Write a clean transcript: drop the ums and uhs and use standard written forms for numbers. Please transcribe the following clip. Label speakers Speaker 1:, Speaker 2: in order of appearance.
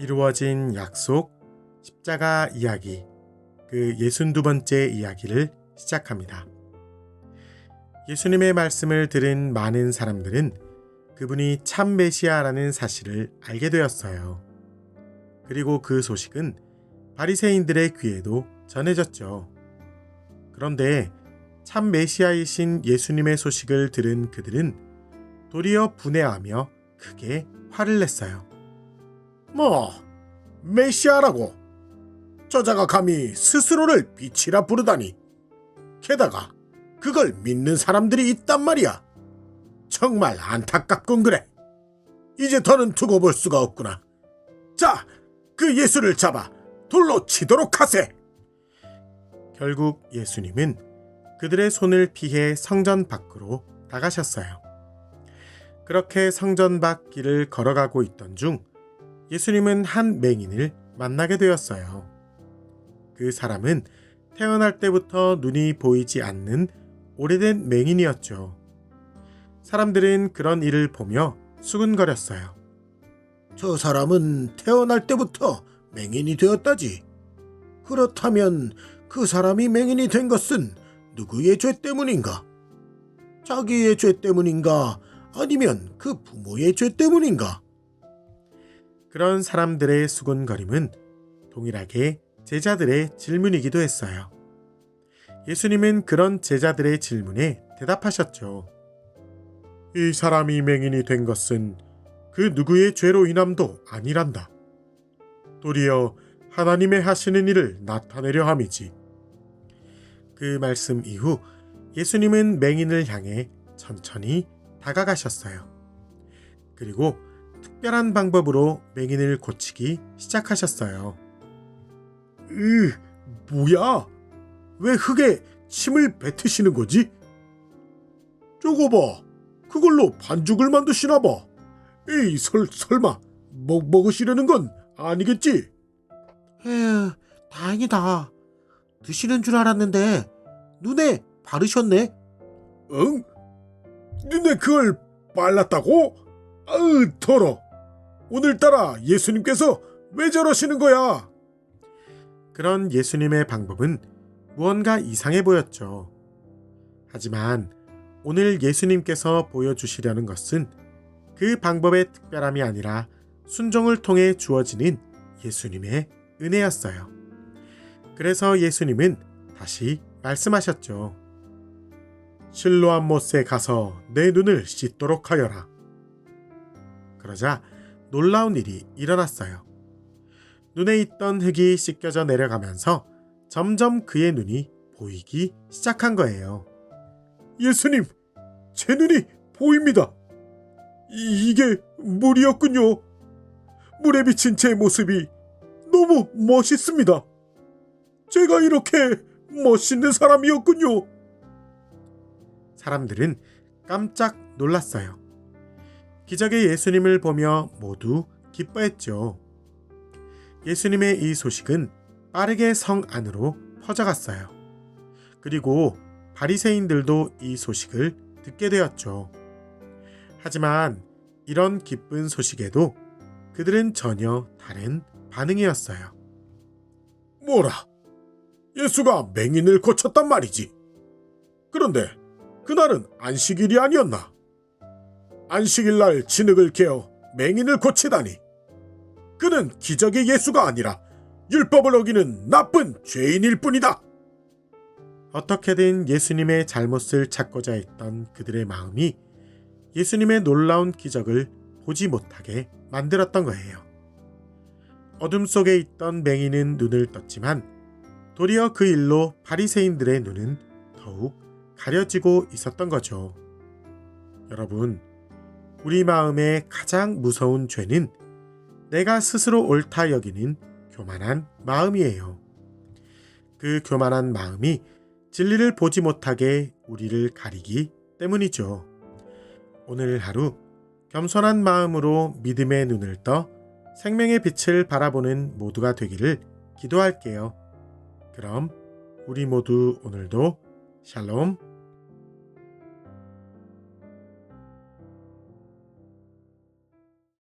Speaker 1: 이루어진 약속, 십자가 이야기, 그 62번째 이야기를 시작합니다. 예수님의 말씀을 들은 많은 사람들은 그분이 참 메시아라는 사실을 알게 되었어요. 그리고 그 소식은 바리새인들의 귀에도 전해졌죠. 그런데 참 메시아이신 예수님의 소식을 들은 그들은 도리어 분해하며 크게 화를 냈어요.
Speaker 2: 메시아라고? 저자가 감히 스스로를 빛이라 부르다니. 게다가 그걸 믿는 사람들이 있단 말이야. 정말 안타깝군 그래. 이제 더는 두고 볼 수가 없구나. 자, 그 예수를 잡아 돌로 치도록 하세.
Speaker 1: 결국 예수님은 그들의 손을 피해 성전 밖으로 나가셨어요. 그렇게 성전 밖 길을 걸어가고 있던 중 예수님은 한 맹인을 만나게 되었어요. 그 사람은 태어날 때부터 눈이 보이지 않는 오래된 맹인이었죠. 사람들은 그런 이를 보며 수근거렸어요.
Speaker 2: 저 사람은 태어날 때부터 맹인이 되었다지. 그렇다면 그 사람이 맹인이 된 것은 누구의 죄 때문인가? 자기의 죄 때문인가? 아니면 그 부모의 죄 때문인가?
Speaker 1: 그런 사람들의 수군거림은 동일하게 제자들의 질문이기도 했어요. 예수님은 그런 제자들의 질문에 대답하셨죠. 이 사람이 맹인이 된 것은 그 누구의 죄로 인함도 아니란다. 도리어 하나님의 하시는 일을 나타내려 함이지. 그 말씀 이후 예수님은 맹인을 향해 천천히 다가가셨어요. 그리고 특별한 방법으로 맹인을 고치기 시작하셨어요.
Speaker 2: 뭐야? 왜 흙에 침을 뱉으시는 거지? 저거 봐. 그걸로 반죽을 만드시나 봐. 에이, 설마 먹으시려는 건 아니겠지?
Speaker 3: 에휴, 다행이다. 드시는 줄 알았는데 눈에 바르셨네.
Speaker 2: 응? 눈에 그걸 발랐다고? 아으, 더러. 오늘따라 예수님께서 왜 저러시는 거야?
Speaker 1: 그런 예수님의 방법은 무언가 이상해 보였죠. 하지만 오늘 예수님께서 보여주시려는 것은 그 방법의 특별함이 아니라 순종을 통해 주어지는 예수님의 은혜였어요. 그래서 예수님은 다시 말씀하셨죠. 실로암 못에 가서 내 눈을 씻도록 하여라. 그러자 놀라운 일이 일어났어요. 눈에 있던 흙이 씻겨져 내려가면서 점점 그의 눈이 보이기 시작한 거예요.
Speaker 2: 예수님, 제 눈이 보입니다. 이게 물이었군요. 물에 비친 제 모습이 너무 멋있습니다. 제가 이렇게 멋있는 사람이었군요.
Speaker 1: 사람들은 깜짝 놀랐어요. 기적의 예수님을 보며 모두 기뻐했죠. 예수님의 이 소식은 빠르게 성 안으로 퍼져갔어요. 그리고 바리새인들도 이 소식을 듣게 되었죠. 하지만 이런 기쁜 소식에도 그들은 전혀 다른 반응이었어요.
Speaker 2: 뭐라? 예수가 맹인을 고쳤단 말이지. 그런데 그날은 안식일이 아니었나? 안식일 날 진흙을 깨어 맹인을 고치다니. 그는 기적의 예수가 아니라 율법을 어기는 나쁜 죄인일 뿐이다.
Speaker 1: 어떻게든 예수님의 잘못을 찾고자 했던 그들의 마음이 예수님의 놀라운 기적을 보지 못하게 만들었던 거예요. 어둠 속에 있던 맹인은 눈을 떴지만 도리어 그 일로 바리새인들의 눈은 더욱 가려지고 있었던 거죠. 여러분, 우리 마음의 가장 무서운 죄는 내가 스스로 옳다 여기는 교만한 마음이에요. 그 교만한 마음이 진리를 보지 못하게 우리를 가리기 때문이죠. 오늘 하루 겸손한 마음으로 믿음의 눈을 떠 생명의 빛을 바라보는 모두가 되기를 기도할게요. 그럼 우리 모두 오늘도 샬롬